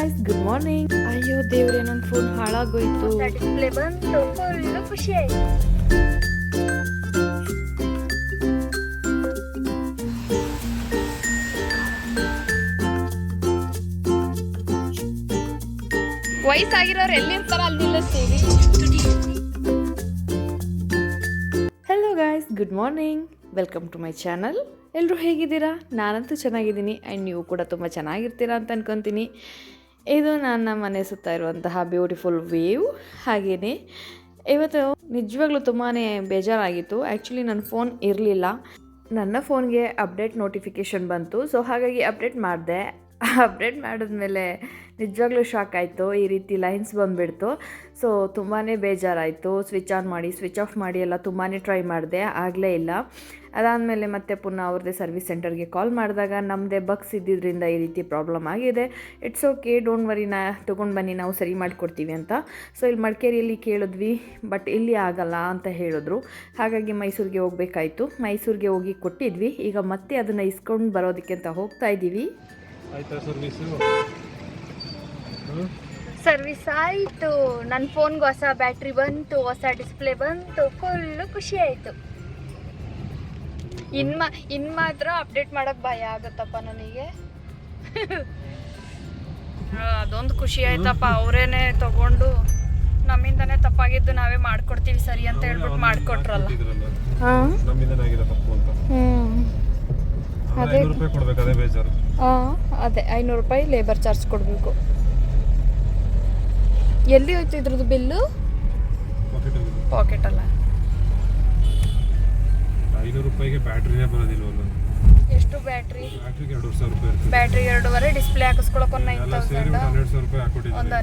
Guys, good morning. ಅಯ್ಯೋ ದೇವ್ರೆ, ನನ್ನ ಫೋನ್ ಹಾಳಾಗೋಯ್ತು. ಡಿಸ್ಪ್ಲೇ ಬಂತು, ಫುಲ್ ಖುಷಿ ಆಯ್ತು. ವಯಸ್ಸಾಗಿರೋರು ಎಲ್ಲಿರ್ತಾರ ಅಲ್ಲಿ ನಿಲ್ಲಿಸ್ತೀವಿ. Hello guys, good morning. Welcome to my channel. ಎಲ್ಲರೂ ಹೇಗಿದ್ದೀರಾ? ನಾನಂತೂ ಚೆನ್ನಾಗಿದ್ದೀನಿ ಆ್ಯಂಡ್ ನೀವು ಕೂಡ ತುಂಬ ಚೆನ್ನಾಗಿರ್ತೀರಾ ಅಂತ ಅನ್ಕೊತೀನಿ. ಇದು ನನ್ನ ಮನೆ ಸುತ್ತ ಇರುವಂತಹ ಬ್ಯೂಟಿಫುಲ್ ವೇವ್. ಹಾಗೆಯೇ ಇವತ್ತು ನಿಜವಾಗ್ಲೂ ತುಂಬಾ ಬೇಜಾರಾಗಿತ್ತು. ಆ್ಯಕ್ಚುಲಿ ನನ್ನ ಫೋನ್ ಇರಲಿಲ್ಲ. ನನ್ನ ಫೋನ್ಗೆ ಅಪ್ಡೇಟ್ ನೋಟಿಫಿಕೇಷನ್ ಬಂತು. ಸೊ ಹಾಗಾಗಿ ಅಪ್ಡೇಟ್ ಮಾಡಿದೆ. ಅಪ್ಡೇಟ್ ಮಾಡಿದ್ಮೇಲೆ ನಿಜವಾಗ್ಲೂ ಶಾಕ್ ಆಯಿತು. ಈ ರೀತಿ ಲೈನ್ಸ್ ಬಂದುಬಿಡ್ತು. ಸೊ ತುಂಬಾ ಬೇಜಾರಾಯಿತು. ಸ್ವಿಚ್ ಆನ್ ಮಾಡಿ ಸ್ವಿಚ್ ಆಫ್ ಮಾಡಿ ಎಲ್ಲ ತುಂಬಾ ಟ್ರೈ ಮಾಡಿದೆ, ಆಗಲೇ ಇಲ್ಲ. ಅದಾದಮೇಲೆ ಮತ್ತೆ ಪುನಃ ಅವ್ರದ್ದೇ ಸರ್ವಿಸ್ ಸೆಂಟರ್ಗೆ ಕಾಲ್ ಮಾಡಿದಾಗ ನಮ್ಮದೇ ಬಗ್ಸ್ ಇದ್ದಿದ್ದರಿಂದ ಈ ರೀತಿ ಪ್ರಾಬ್ಲಮ್ ಆಗಿದೆ. ಇಟ್ಸ್ ಓಕೆ, ಡೋಂಟ್ ವರಿ, ತೊಗೊಂಡು ಬನ್ನಿ, ನಾವು ಸರಿ ಮಾಡಿಕೊಡ್ತೀವಿ ಅಂತ. ಸೊ ಇಲ್ಲಿ ಮಡಿಕೇರಿಯಲ್ಲಿ ಕೇಳಿದ್ವಿ, ಬಟ್ ಇಲ್ಲಿ ಆಗಲ್ಲ ಅಂತ ಹೇಳಿದ್ರು. ಹಾಗಾಗಿ ಮೈಸೂರಿಗೆ ಹೋಗಬೇಕಾಯಿತು. ಮೈಸೂರಿಗೆ ಹೋಗಿ ಕೊಟ್ಟಿದ್ವಿ. ಈಗ ಮತ್ತೆ ಅದನ್ನು ಇಸ್ಕೊಂಡು ಬರೋದಕ್ಕೆ ಅಂತ ಹೋಗ್ತಾ ಇದ್ದೀವಿ. ಸರ್ವಿಸ್ ಆಯಿತು. ನನ್ನ ಫೋನ್ಗೆ ಹೊಸ ಬ್ಯಾಟ್ರಿ ಬಂತು, ಹೊಸ ಡಿಸ್ಪ್ಲೇ ಬಂತು, ಫುಲ್ಲು ಖುಷಿ ಆಯಿತು. ಇನ್ನು ಮಾತ್ರ ಅಪ್ಡೇಟ್ ಮಾಡೋಕ್ಕೆ ಭಯ ಆಗುತ್ತಪ್ಪ ನನಗೆ. ಅದೊಂದು ಖುಷಿ ಆಯ್ತಪ್ಪ. ಅವರೇನೆ ತಗೊಂಡು ನಮ್ಮಿಂದನೇ ತಪ್ಪಾಗಿದ್ದು ನಾವೇ ಮಾಡ್ಕೊಡ್ತೀವಿ ಸರಿ ಅಂತ ಹೇಳ್ಬಿಟ್ಟು ಮಾಡಿಕೊಟ್ರಲ್ಲ. ಅದೇ ಅದೇ 500 ರೂಪಾಯಿ ಲೇಬರ್ ಚಾರ್ಜ್ ಕೊಡಬೇಕು. ಎಲ್ಲಿ ಹೋಯ್ತು ಇದ್ರದ್ದು ಬಿಲ್ಲು? ಪಾಕೆಟಲ್ಲ. 500 ರೂಪಾಯಿಗೆ ಬ್ಯಾಟ್ರಿನೇ ಬರೋದಿಲ್ಲ. ಎಷ್ಟು ಬ್ಯಾಟ್ರಿ? ಬ್ಯಾಟ್ರಿಗೆ 2,000 ರೂಪಾಯಿ ಇರುತ್ತೆ. ಬ್ಯಾಟ್ರಿ 2.5, ಡಿಸ್ಪ್ಲೇ ಹಾಕಿಸ್ಕೊಳಕ್ಕೆ ಒಂದು 9,000, 1,200 ರೂಪಾಯಿ ಹಾಕೊಟ್ಟಿದ್ದೀವಿ. ಒಂದು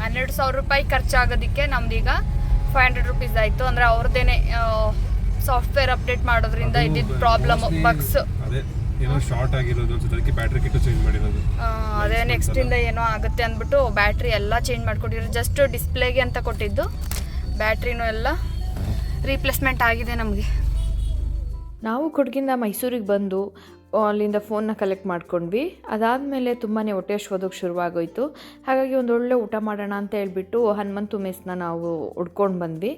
12,000 ರೂಪಾಯಿ ಖರ್ಚಾಗೋದಕ್ಕೆ ನಮ್ದೀಗ 500 ರುಪೀಸ್ ಆಯಿತು. ಅಂದರೆ ಅವ್ರದ್ದೇನೆ ಸಾಫ್ಟ್ವೇರ್ ಅಪ್ಡೇಟ್ ಮಾಡೋದ್ರಿಂದ ಇದ್ದಿದ್ದು ಪ್ರಾಬ್ಲಮ್, ಬಗ್ಸ್. ಅದೇ ಏನೋ ಶಾರ್ಟ್ ಆಗಿರೋದು ಅನ್ಸುತ್ತೆ, ಅದಕ್ಕೆ ಬ್ಯಾಟ್ರಿ ಕಿಟ್ ಚೇಂಜ್ ಮಾಡಿರೋದು. ಅದೇ ನೆಕ್ಸ್ಟ್ ಇಂದ ಏನೋ ಆಗುತ್ತೆ ಅಂದ್ಬಿಟ್ಟು ಬ್ಯಾಟ್ರಿ ಎಲ್ಲ ಚೇಂಜ್ ಮಾಡಿಕೊಟ್ಟಿದ್ರು. ಜಸ್ಟ್ ಡಿಸ್ಪ್ಲೇಗೆ ಅಂತ ಕೊಟ್ಟಿದ್ದು, ಬ್ಯಾಟ್ರಿನೂ ಎಲ್ಲ ರೀಪ್ಲೇಸ್ಮೆಂಟ್ ಆಗಿದೆ ನಮಗೆ. ನಾವು ಕೊಡಗಿಂದ ಮೈಸೂರಿಗೆ ಬಂದು ಅಲ್ಲಿಂದ ಫೋನ್ನ ಕಲೆಕ್ಟ್ ಮಾಡ್ಕೊಂಡ್ವಿ. ಅದಾದಮೇಲೆ ತುಂಬಾ ಹೊಟ್ಟೆ ಹಶ್ವೋದಕ್ಕೆ ಶುರುವಾಗೋಯಿತು. ಹಾಗಾಗಿ ಒಂದೊಳ್ಳೆ ಊಟ ಮಾಡೋಣ ಅಂತ ಹೇಳ್ಬಿಟ್ಟು ಹನುಮಂತು ಮೆಸ್ನ ನಾವು ಹುಡ್ಕೊಂಡು ಬಂದ್ವಿ.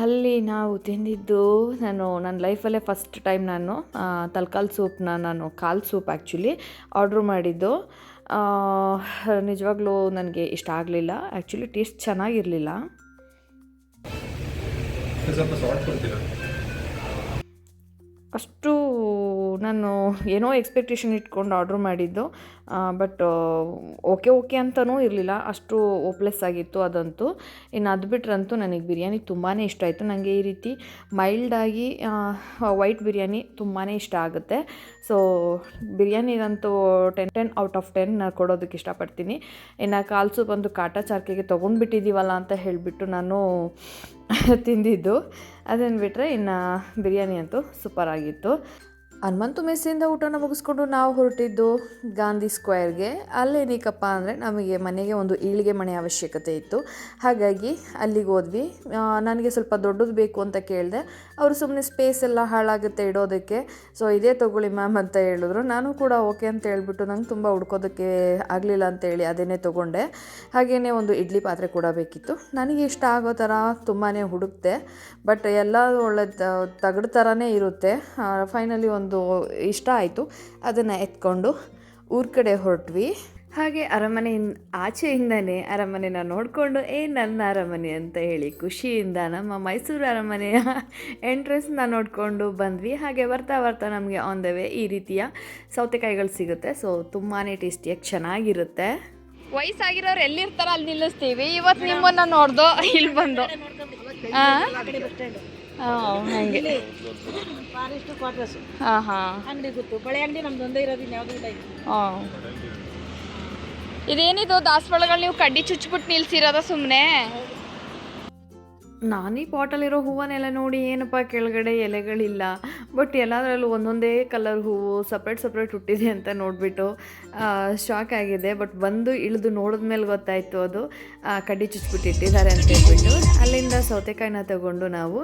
ಅಲ್ಲಿ ನಾವು ತಿಂದಿದ್ದು, ನನ್ನ ಲೈಫಲ್ಲೇ ಫಸ್ಟ್ ಟೈಮ್ ನಾನು ತಲ್ಕಾಲ್ ಸೂಪ್ನ, ಕಾಲ್ ಸೂಪ್ ಆ್ಯಕ್ಚುಲಿ ಆರ್ಡ್ರ್ ಮಾಡಿದ್ದು. ನಿಜವಾಗ್ಲೂ ನನಗೆ ಇಷ್ಟ ಆಗಲಿಲ್ಲ. ಆ್ಯಕ್ಚುಲಿ ಟೇಸ್ಟ್ ಚೆನ್ನಾಗಿರಲಿಲ್ಲ. ಅಷ್ಟು ನಾನು ಏನೋ ಎಕ್ಸ್ಪೆಕ್ಟೇಷನ್ ಇಟ್ಕೊಂಡು ಆರ್ಡ್ರ್ ಮಾಡಿದ್ದು. ಬಟ್ ಓಕೆ ಅಂತಲೂ ಇರಲಿಲ್ಲ, ಅಷ್ಟು ಓಪ್ಲೆಸ್ ಆಗಿತ್ತು ಅದಂತೂ. ಇನ್ನು ಅದು ಬಿಟ್ರಂತೂ ನನಗೆ ಬಿರಿಯಾನಿ ತುಂಬಾ ಇಷ್ಟ ಆಯಿತು. ನನಗೆ ಈ ರೀತಿ ಮೈಲ್ಡಾಗಿ ವೈಟ್ ಬಿರಿಯಾನಿ ತುಂಬಾ ಇಷ್ಟ ಆಗುತ್ತೆ. ಸೊ ಬಿರಿಯಾನಿಗಂತೂ 10 ಔಟ್ ಆಫ್ 10 ನಾನು ಕೊಡೋದಕ್ಕೆ ಇಷ್ಟಪಡ್ತೀನಿ. ಇನ್ನು ಕಾಲ್ ಸೂಪ್ ಒಂದು ಕಾಟಾಚಾರ್ಕೆಗೆ ತೊಗೊಂಡ್ಬಿಟ್ಟಿದ್ದೀವಲ್ಲ ಅಂತ ಹೇಳಿಬಿಟ್ಟು ನಾನು ತಿಂದಿದ್ದು. ಅದನ್ನು ಬಿಟ್ಟರೆ ಇನ್ನು ಬಿರಿಯಾನಿ ಅಂತೂ ಸೂಪರ್ ಆಗಿತ್ತು. ಹನುಮಂತು ಮೆಸ್ಸಿಂದ ಊಟನ ಮುಗಿಸ್ಕೊಂಡು ನಾವು ಹೊರಟಿದ್ದು ಗಾಂಧಿ ಸ್ಕ್ವೇರ್ಗೆ. ಅಲ್ಲೇನಕ್ಕಪ್ಪ ಅಂದರೆ ನಮಗೆ ಮನೆಗೆ ಒಂದು ಈಳಿಗೆ ಮನೆ ಅವಶ್ಯಕತೆ ಇತ್ತು. ಹಾಗಾಗಿ ಅಲ್ಲಿಗೆ ಹೋದ್ವಿ. ನನಗೆ ಸ್ವಲ್ಪ ದೊಡ್ಡದು ಬೇಕು ಅಂತ ಕೇಳಿದೆ. ಅವರು ಸುಮ್ಮನೆ ಸ್ಪೇಸ್ ಎಲ್ಲ ಹಾಳಾಗುತ್ತೆ ಇಡೋದಕ್ಕೆ, ಸೊ ಇದೇ ತೊಗೊಳ್ಳಿ ಮ್ಯಾಮ್ ಅಂತ ಹೇಳಿದ್ರು. ನಾನು ಕೂಡ ಓಕೆ ಅಂತ ಹೇಳ್ಬಿಟ್ಟು ನಂಗೆ ತುಂಬ ಹುಡ್ಕೋದಕ್ಕೆ ಆಗಲಿಲ್ಲ ಅಂತೇಳಿ ಅದನ್ನೇ ತೊಗೊಂಡೆ. ಹಾಗೆಯೇ ಒಂದು ಇಡ್ಲಿ ಪಾತ್ರೆ ಕೂಡ ಬೇಕಿತ್ತು. ನನಗೆ ಇಷ್ಟ ಆಗೋ ಥರ ತುಂಬಾ ಹುಡುಕ್ತೆ, ಬಟ್ ಎಲ್ಲ ಒಳ್ಳೆ ತಗಡು ಥರನೇ ಇರುತ್ತೆ. ಫೈನಲಿ ಒಂದು ಇಷ್ಟ ಆಯಿತು. ಅದನ್ನು ಎತ್ಕೊಂಡು ಊರ ಕಡೆ ಹೊರಟ್ವಿ. ಹಾಗೆ ಅರಮನೆಯಿಂದ ಆಚೆಯಿಂದನೇ ಅರಮನೆನ ನೋಡಿಕೊಂಡು ನನ್ನ ಅರಮನೆ ಅಂತ ಹೇಳಿ ಖುಷಿಯಿಂದ ನಮ್ಮ ಮೈಸೂರು ಅರಮನೆಯ ಎಂಟ್ರೆನ್ಸ್ನ ನೋಡಿಕೊಂಡು ಬಂದ್ವಿ. ಹಾಗೆ ಬರ್ತಾ ನಮಗೆ ಆನ್ ದ ವೇ ಈ ರೀತಿಯ ಸೌತೆಕಾಯಿಗಳು ಸಿಗುತ್ತೆ. ಸೊ ತುಂಬಾ ಟೇಸ್ಟಿಯಾಗಿ ಚೆನ್ನಾಗಿರುತ್ತೆ. ವಯಸ್ಸಾಗಿರೋರು ಎಲ್ಲಿರ್ತಾರ ಅಲ್ಲಿ ನಿಲ್ಲಿಸ್ತೀವಿ. ಇವತ್ತು ನಿಮ್ಮನ್ನು ನೋಡ್ದು ಇಲ್ಲಿ ಬಂದು ಹಾಗೆ ಇದೇನಿದು ದಾಸವಾಳಗಳು ನೀವು ಕಡ್ಡಿ ಚುಚ್ಬಿಟ್ಟು ನಿಲ್ಸಿರೋದ ಸುಮ್ಮನೆ? ನಾನು ಈ ಪಾಟಲ್ಲಿರೋ ಹೂವನ್ನೆಲ್ಲ ನೋಡಿ ಏನಪ್ಪ ಕೆಳಗಡೆ ಎಲೆಗಳಿಲ್ಲ, ಬಟ್ ಎಲ್ಲದರಲ್ಲೂ ಒಂದೊಂದೇ ಕಲರ್ ಹೂವು ಸಪ್ರೇಟ್ ಹುಟ್ಟಿದೆ ಅಂತ ನೋಡಿಬಿಟ್ಟು ಶಾಕ್ ಆಗಿದೆ. ಬಟ್ ಬಂದು ಇಳಿದು ನೋಡಿದ್ಮೇಲೆ ಗೊತ್ತಾಯಿತು ಅದು ಕಡ್ಡಿ ಚುಚ್ಬಿಟ್ಟು ಇಟ್ಟಿದ್ದಾರೆ ಅಂತ ಹೇಳ್ಬಿಟ್ಟು. ಅಲ್ಲಿಂದ ಸೌತೆಕಾಯಿನ ತಗೊಂಡು ನಾವು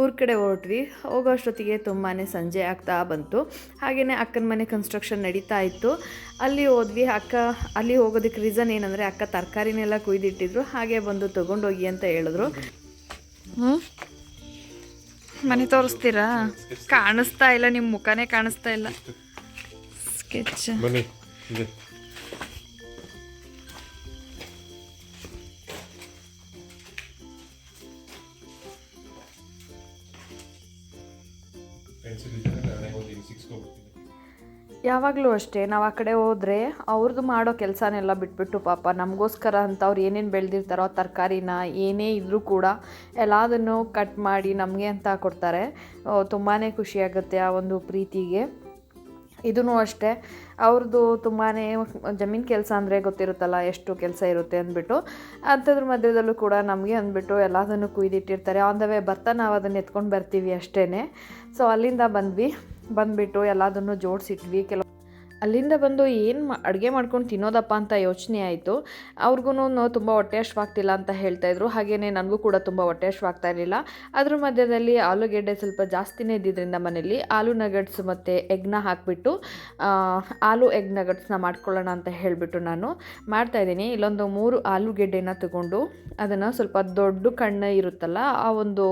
ಊರ ಕಡೆ ಹೊರಟ್ವಿ. ಹೋಗೋ ಅಷ್ಟೊತ್ತಿಗೆ ತುಂಬಾ ಸಂಜೆ ಆಗ್ತಾ ಬಂತು. ಹಾಗೆಯೇ ಅಕ್ಕನ ಮನೆ ಕನ್ಸ್ಟ್ರಕ್ಷನ್ ನಡೀತಾ ಇತ್ತು. ಅಲ್ಲಿ ಹೋದ್ವಿ. ಅಲ್ಲಿ ಹೋಗೋದಕ್ಕೆ ರೀಸನ್ ಏನಂದರೆ ಅಕ್ಕ ತರಕಾರಿನೆಲ್ಲ ಕುಯ್ದಿಟ್ಟಿದ್ರು, ಹಾಗೆ ಬಂದು ತೊಗೊಂಡೋಗಿ ಅಂತ ಹೇಳಿದ್ರು. ಮನೆ ತೋರಿಸ್ತೀರಾ? ಕಾಣಿಸ್ತಾ ಇಲ್ಲ, ನಿಮ್ಮ ಮುಖನೇ ಕಾಣಿಸ್ತಾ ಇಲ್ಲ. ಸ್ಕೆಚ್ ಬನ್ನಿ ಇದೆ. ಯಾವಾಗಲೂ ಅಷ್ಟೇ, ನಾವು ಆ ಕಡೆ ಹೋದರೆ ಅವ್ರದ್ದು ಮಾಡೋ ಕೆಲಸನೆಲ್ಲ ಬಿಟ್ಬಿಟ್ಟು ಪಾಪ ನಮಗೋಸ್ಕರ ಅಂತ ಅವ್ರು ಏನೇನು ಬೆಳೆದಿರ್ತಾರೋ ತರಕಾರಿನ ಏನೇ ಇದ್ದರೂ ಕೂಡ ಎಲ್ಲದನ್ನು ಕಟ್ ಮಾಡಿ ನಮಗೆ ಅಂತ ಕೊಡ್ತಾರೆ. ತುಂಬಾ ಖುಷಿಯಾಗುತ್ತೆ ಆ ಒಂದು ಪ್ರೀತಿಗೆ. ಇದೂ ಅಷ್ಟೇ, ಅವ್ರದ್ದು ತುಂಬಾ ಜಮೀನು ಕೆಲಸ ಅಂದರೆ ಗೊತ್ತಿರುತ್ತಲ್ಲ ಎಷ್ಟು ಕೆಲಸ ಇರುತ್ತೆ ಅಂದ್ಬಿಟ್ಟು. ಅಂಥದ್ರ ಮಧ್ಯದಲ್ಲೂ ಕೂಡ ನಮಗೆ ಅಂದ್ಬಿಟ್ಟು ಎಲ್ಲದನ್ನು ಕುಯ್ದಿಟ್ಟಿರ್ತಾರೆ. ಆನ್ ದ ವೇ ಬರ್ತಾ ನಾವು ಅದನ್ನು ಎತ್ಕೊಂಡು ಬರ್ತೀವಿ ಅಷ್ಟೇ. ಸೊ ಅಲ್ಲಿಂದ ಬಂದುಬಿಟ್ಟು ಎಲ್ಲದನ್ನು ಜೋಡಿಸಿಟ್ವಿ. ಅಲ್ಲಿಂದ ಬಂದು ಏನು ಅಡುಗೆ ಮಾಡ್ಕೊಂಡು ತಿನ್ನೋದಪ್ಪ ಅಂತ ಯೋಚನೆ ಆಯಿತು. ಅವ್ರಿಗೂ ತುಂಬ ಹೊಟ್ಟೆ ಹಶ್ವಾಗ್ತಿಲ್ಲ ಅಂತ ಹೇಳ್ತಾಯಿದ್ರು. ಹಾಗೆಯೇ ನನಗೂ ಕೂಡ ತುಂಬ ಹೊಟ್ಟೆ ಹಶ್ವಾಗ್ತಾ ಇರಲಿಲ್ಲ. ಅದ್ರ ಮಧ್ಯದಲ್ಲಿ ಆಲೂಗೆಡ್ಡೆ ಸ್ವಲ್ಪ ಜಾಸ್ತಿನೇ ಇದ್ದಿದ್ದರಿಂದ ಮನೇಲಿ ಆಲೂ ನಗಟ್ಸ್ ಮತ್ತು ಎಗ್ನ ಹಾಕಿಬಿಟ್ಟು ಆಲೂ ಎಗ್ ನಗಟ್ಸ್ನ ಮಾಡ್ಕೊಳ್ಳೋಣ ಅಂತ ಹೇಳಿಬಿಟ್ಟು ನಾನು ಮಾಡ್ತಾಯಿದ್ದೀನಿ. ಇಲ್ಲೊಂದು 3 ಆಲೂಗೆಡ್ಡೆನ ತಗೊಂಡು ಅದನ್ನು ಸ್ವಲ್ಪ ದೊಡ್ಡ ಕಣ್ಣು ಇರುತ್ತಲ್ಲ ಆ ಒಂದು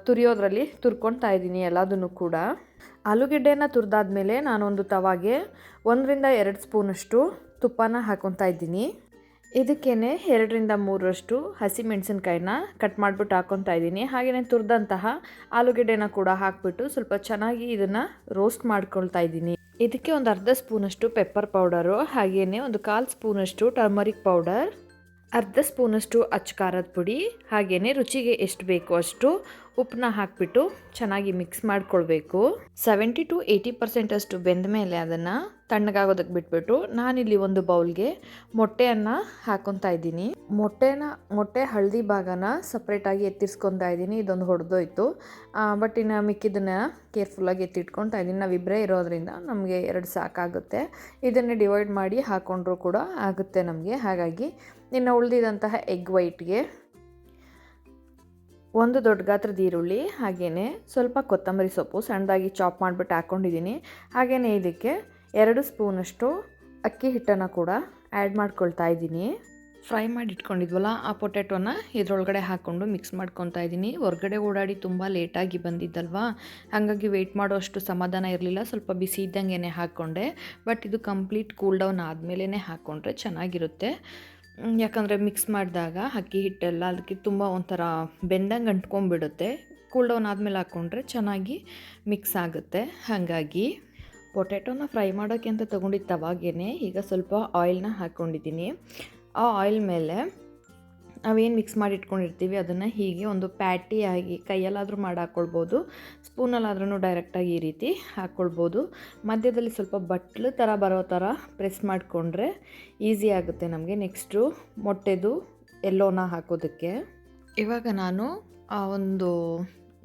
ತುರಿಯೋದ್ರಲ್ಲಿ ತುರ್ಕೊಳ್ತಾ ಇದ್ದೀನಿ ಎಲ್ಲದನ್ನು ಕೂಡ. ಆಲೂಗೆಡ್ಡೆನ ತುರಿದಾದ್ಮೇಲೆ ನಾನೊಂದು ತವಾಗೆ 1ರಿಂದ 2 ಸ್ಪೂನಷ್ಟು ತುಪ್ಪನ ಹಾಕ್ಕೊತಾ ಇದ್ದೀನಿ. ಇದಕ್ಕೇ 2ರಿಂದ 3ರಷ್ಟು ಹಸಿಮೆಣಸಿನ್ಕಾಯಿನ ಕಟ್ ಮಾಡಿಬಿಟ್ಟು ಹಾಕ್ಕೊತಾ ಇದ್ದೀನಿ. ಹಾಗೆಯೇ ತುರಿದಂತಹ ಆಲೂಗೆಡ್ಡೆನ ಕೂಡ ಹಾಕಿಬಿಟ್ಟು ಸ್ವಲ್ಪ ಚೆನ್ನಾಗಿ ಇದನ್ನು ರೋಸ್ಟ್ ಮಾಡ್ಕೊಳ್ತಾ ಇದ್ದೀನಿ. ಇದಕ್ಕೆ ಒಂದು ಅರ್ಧ ಸ್ಪೂನಷ್ಟು ಪೆಪ್ಪರ್ ಪೌಡರು, ಹಾಗೆಯೇ ಒಂದು 1/4 ಸ್ಪೂನಷ್ಟು ಟರ್ಮರಿಕ್ ಪೌಡರ್, ಅರ್ಧ ಸ್ಪೂನಷ್ಟು ಅಚ್ಚ ಖಾರದ ಪುಡಿ, ಹಾಗೆಯೇ ರುಚಿಗೆ ಎಷ್ಟು ಬೇಕೋ ಅಷ್ಟು ಉಪ್ಪನ್ನ ಹಾಕಿಬಿಟ್ಟು ಚೆನ್ನಾಗಿ ಮಿಕ್ಸ್ ಮಾಡ್ಕೊಳ್ಬೇಕು. 70 to 80% ಅಷ್ಟು ಬೆಂದ ಮೇಲೆ ಅದನ್ನು ತಣ್ಣಗಾಗೋದಕ್ಕೆ ಬಿಟ್ಬಿಟ್ಟು ನಾನಿಲ್ಲಿ ಒಂದು ಬೌಲ್ಗೆ ಮೊಟ್ಟೆಯನ್ನು ಹಾಕ್ಕೊತಾ ಇದ್ದೀನಿ. ಮೊಟ್ಟೆ ಹಳದಿ ಭಾಗನ ಸಪ್ರೇಟಾಗಿ ಎತ್ತಿಸ್ಕೊತಾ ಇದ್ದೀನಿ. ಇದೊಂದು ಹೊಡೆದೋಯ್ತು, ಬಟ್ ಇನ್ನು ಮಿಕ್ಕಿದ್ದನ್ನು ಕೇರ್ಫುಲ್ಲಾಗಿ ಎತ್ತಿಟ್ಕೊತಾ ಇದ್ದೀನಿ. ನಾವಿಬ್ಬರೇ ಇರೋದ್ರಿಂದ ನಮಗೆ 2 ಸಾಕಾಗುತ್ತೆ. ಇದನ್ನೇ ಡಿವೈಡ್ ಮಾಡಿ ಹಾಕ್ಕೊಂಡ್ರೂ ಕೂಡ ಆಗುತ್ತೆ ನಮಗೆ. ಹಾಗಾಗಿ ಇನ್ನು ಉಳಿದಿದಂತಹ ಎಗ್ ವೈಟ್ಗೆ 1 ದೊಡ್ಡ ಗಾತ್ರದ ಈರುಳ್ಳಿ, ಹಾಗೆಯೇ ಸ್ವಲ್ಪ ಕೊತ್ತಂಬರಿ ಸೊಪ್ಪು ಸಣ್ಣದಾಗಿ ಚಾಪ್ ಮಾಡಿಬಿಟ್ಟು ಹಾಕ್ಕೊಂಡಿದ್ದೀನಿ. ಹಾಗೆಯೇ ಇದಕ್ಕೆ 2 ಸ್ಪೂನಷ್ಟು ಅಕ್ಕಿ ಹಿಟ್ಟನ್ನು ಕೂಡ ಆ್ಯಡ್ ಮಾಡ್ಕೊಳ್ತಾ ಇದ್ದೀನಿ. ಫ್ರೈ ಮಾಡಿ ಇಟ್ಕೊಂಡಿದ್ವಲ್ಲ ಆ ಪೊಟ್ಯಾಟೋನ ಇದರೊಳಗಡೆ ಹಾಕ್ಕೊಂಡು ಮಿಕ್ಸ್ ಮಾಡ್ಕೊತಾ ಇದ್ದೀನಿ. ಹೊರಗಡೆ ಓಡಾಡಿ ತುಂಬ ಲೇಟಾಗಿ ಬಂದಿದ್ದಲ್ವಾ, ಹಾಗಾಗಿ ವೆಯ್ಟ್ ಮಾಡೋ ಅಷ್ಟು ಸಮಾಧಾನ ಇರಲಿಲ್ಲ. ಸ್ವಲ್ಪ ಬಿಸಿ ಇದ್ದಂಗೆ ಹಾಕ್ಕೊಂಡೆ. ಬಟ್ ಇದು ಕಂಪ್ಲೀಟ್ ಕೂಲ್ ಡೌನ್ ಆದಮೇಲೆ ಹಾಕ್ಕೊಂಡ್ರೆ ಚೆನ್ನಾಗಿರುತ್ತೆ. ಯಾಕಂದರೆ ಮಿಕ್ಸ್ ಮಾಡಿದಾಗ ಅಕ್ಕಿ ಹಿಟ್ಟೆಲ್ಲ ಅದಕ್ಕೆ ತುಂಬ ಒಂಥರ ಬೆಂದಂಗೆ ಅಂಟ್ಕೊಂಡ್ಬಿಡುತ್ತೆ. ಕೂಲ್ ಡೌನ್ ಆದಮೇಲೆ ಹಾಕ್ಕೊಂಡ್ರೆ ಚೆನ್ನಾಗಿ ಮಿಕ್ಸ್ ಆಗುತ್ತೆ. ಹಾಗಾಗಿ ಪೊಟ್ಯಾಟೋನ ಫ್ರೈ ಮಾಡೋಕ್ಕೆ ಅಂತ ತೊಗೊಂಡಿದ್ದ ತವಾಗೇ ಈಗ ಸ್ವಲ್ಪ ಆಯಿಲ್ನ ಹಾಕ್ಕೊಂಡಿದ್ದೀನಿ. ಆ ಆಯಿಲ್ ಮೇಲೆ ನಾವೇನು ಮಿಕ್ಸ್ ಮಾಡಿ ಇಟ್ಕೊಂಡಿರ್ತೀವಿ ಅದನ್ನು ಹೀಗೆ ಒಂದು ಪ್ಯಾಟಿಯಾಗಿ ಕೈಯಲ್ಲಾದರೂ ಮಾಡಿ ಹಾಕ್ಕೊಳ್ಬೋದು, ಸ್ಪೂನಲ್ಲಾದ್ರೂ ಡೈರೆಕ್ಟಾಗಿ ಈ ರೀತಿ ಹಾಕ್ಕೊಳ್ಬೋದು. ಮಧ್ಯದಲ್ಲಿ ಸ್ವಲ್ಪ ಬಟ್ಲು ಥರ ಬರೋ ಥರ ಪ್ರೆಸ್ ಮಾಡಿಕೊಂಡ್ರೆ ಈಸಿ ಆಗುತ್ತೆ ನಮಗೆ. ನೆಕ್ಸ್ಟು ಮೊಟ್ಟೆದು ಎಲ್ಲೋನ ಹಾಕೋದಕ್ಕೆ ಇವಾಗ ನಾನು ಆ ಒಂದು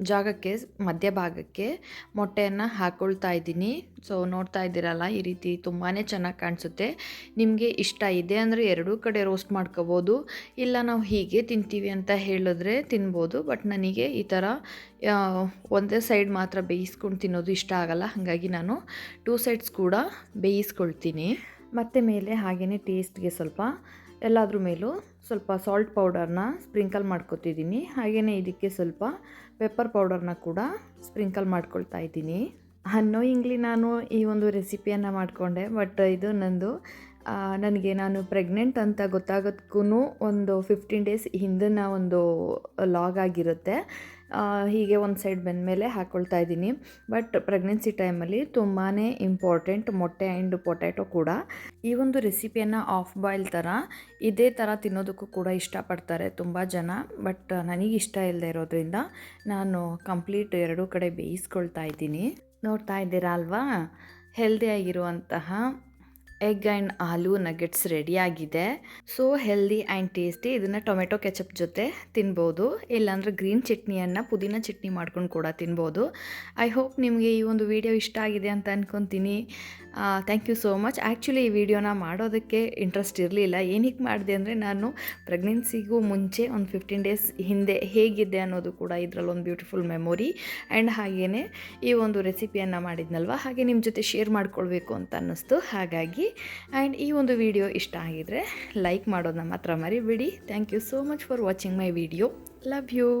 ಜಾಗಕ್ಕೆ ಮಧ್ಯಭಾಗಕ್ಕೆ ಮೊಟ್ಟೆಯನ್ನು ಹಾಕ್ಕೊಳ್ತಾ ಇದ್ದೀನಿ. ಸೊ ನೋಡ್ತಾ ಇದ್ದೀರಲ್ಲ, ಈ ರೀತಿ ತುಂಬಾ ಚೆನ್ನಾಗಿ ಕಾಣಿಸುತ್ತೆ. ನಿಮಗೆ ಇಷ್ಟ ಇದೆ ಅಂದರೆ ಎರಡೂ ಕಡೆ ರೋಸ್ಟ್ ಮಾಡ್ಕೋಬೋದು, ಇಲ್ಲ ನಾವು ಹೀಗೆ ತಿಂತೀವಿ ಅಂತ ಹೇಳಿದ್ರೆ ತಿನ್ಬೋದು. ಬಟ್ ನನಗೆ ಈ ಥರ ಒಂದೇ ಸೈಡ್ ಮಾತ್ರ ಬೇಯಿಸ್ಕೊಂಡು ತಿನ್ನೋದು ಇಷ್ಟ ಆಗಲ್ಲ. ಹಾಗಾಗಿ ನಾನು 2 ಸೈಡ್ಸ್ ಕೂಡ ಬೇಯಿಸ್ಕೊಳ್ತೀನಿ. ಮತ್ತು ಮೇಲೆ ಹಾಗೆಯೇ ಟೇಸ್ಟ್ಗೆ ಸ್ವಲ್ಪ ಎಲ್ಲಾದ್ರ ಮೇಲೂ ಸ್ವಲ್ಪ ಸಾಲ್ಟ್ ಪೌಡರ್ನ ಸ್ಪ್ರಿಂಕಲ್ ಮಾಡ್ಕೊತಿದ್ದೀನಿ. ಹಾಗೆಯೇ ಇದಕ್ಕೆ ಸ್ವಲ್ಪ ಪೆಪ್ಪರ್ ಪೌಡರ್ನ ಕೂಡ ಸ್ಪ್ರಿಂಕಲ್ ಮಾಡ್ಕೊಳ್ತಾ ಇದ್ದೀನಿ. ಅನ್ನೋಯಿಂಗ್ಲಿ ನಾನು ಈ ಒಂದು ರೆಸಿಪಿಯನ್ನು ಮಾಡಿಕೊಂಡೆ. ಬಟ್ ಇದು ನನಗೆ ನಾನು ಪ್ರೆಗ್ನೆಂಟ್ ಅಂತ ಗೊತ್ತಾಗೋದಕ್ಕೂ ಒಂದು 15 ಡೇಸ್ ಹಿಂದಿನ ಒಂದು ಲಾಗ್ ಆಗಿರುತ್ತೆ. ಹೀಗೆ ಒಂದು ಸೈಡ್ ಬೆಂದಮೇಲೆ ಹಾಕ್ಕೊಳ್ತಾ ಇದ್ದೀನಿ. ಬಟ್ ಪ್ರೆಗ್ನೆನ್ಸಿ ಟೈಮಲ್ಲಿ ತುಂಬಾ ಇಂಪಾರ್ಟೆಂಟ್ ಮೊಟ್ಟೆ ಆ್ಯಂಡ್ ಪೊಟ್ಯಾಟೊ ಕೂಡ. ಈ ಒಂದು ರೆಸಿಪಿಯನ್ನು ಆಫ್ ಬಾಯ್ಲ್ ಥರ ಇದೇ ಥರ ತಿನ್ನೋದಕ್ಕೂ ಕೂಡ ಇಷ್ಟಪಡ್ತಾರೆ ತುಂಬ ಜನ. ಬಟ್ ನನಗಿಷ್ಟ ಇಲ್ಲದೆ ಇರೋದ್ರಿಂದ ನಾನು ಕಂಪ್ಲೀಟ್ ಎರಡೂ ಕಡೆ ಬೇಯಿಸ್ಕೊಳ್ತಾ ಇದ್ದೀನಿ. ನೋಡ್ತಾ ಇದ್ದೀರಾ ಅಲ್ವಾ, ಹೆಲ್ದಿಯಾಗಿರುವಂತಹ ಎಗ್ ಆ್ಯಂಡ್ ಆಲೂ ನಗೆಟ್ಸ್ ರೆಡಿಯಾಗಿದೆ. So healthy and tasty. ಇದನ್ನು ಟೊಮೆಟೊ ಕೆಚಪ್ ಜೊತೆ ತಿನ್ಬೋದು, ಇಲ್ಲಾಂದರೆ ಗ್ರೀನ್ ಚಟ್ನಿಯನ್ನು ಪುದೀನ ಚಟ್ನಿ ಮಾಡ್ಕೊಂಡು ಕೂಡ ತಿನ್ಬೋದು. ಐ ಹೋಪ್ ನಿಮಗೆ ಈ ಒಂದು ವಿಡಿಯೋ ಇಷ್ಟ ಆಗಿದೆ ಅಂತ ಅಂದ್ಕೊತೀನಿ. Thank you so much. Actually ಈ ವಿಡಿಯೋನ ಮಾಡೋದಕ್ಕೆ ಇಂಟ್ರೆಸ್ಟ್ ಇರಲಿಲ್ಲ. ಏನಕ್ಕೆ ಮಾಡಿದೆ ಅಂದರೆ ನಾನು ಪ್ರೆಗ್ನೆನ್ಸಿಗೂ ಮುಂಚೆ ಒಂದು 15 ಡೇಸ್ ಹಿಂದೆ ಹೇಗಿದ್ದೆ ಅನ್ನೋದು ಕೂಡ ಇದರಲ್ಲಿ ಒಂದು ಬ್ಯೂಟಿಫುಲ್ ಮೆಮೊರಿ. ಆ್ಯಂಡ್ ಹಾಗೆಯೇ ಈ ಒಂದು ರೆಸಿಪಿಯನ್ನು ಮಾಡಿದ್ನಲ್ವ, ಹಾಗೆ ನಿಮ್ಮ ಜೊತೆ ಶೇರ್ ಮಾಡ್ಕೊಳ್ಬೇಕು ಅಂತ ಅನ್ನಿಸ್ತು. ಹಾಗಾಗಿ ಆ್ಯಂಡ್ ಈ ಒಂದು ವಿಡಿಯೋ ಇಷ್ಟ ಆಗಿದರೆ ಲೈಕ್ ಮಾಡೋದನ್ನ ಮಾತ್ರ ಮರಿಬೇಡಿ. Thank you so much for watching my video. Love you.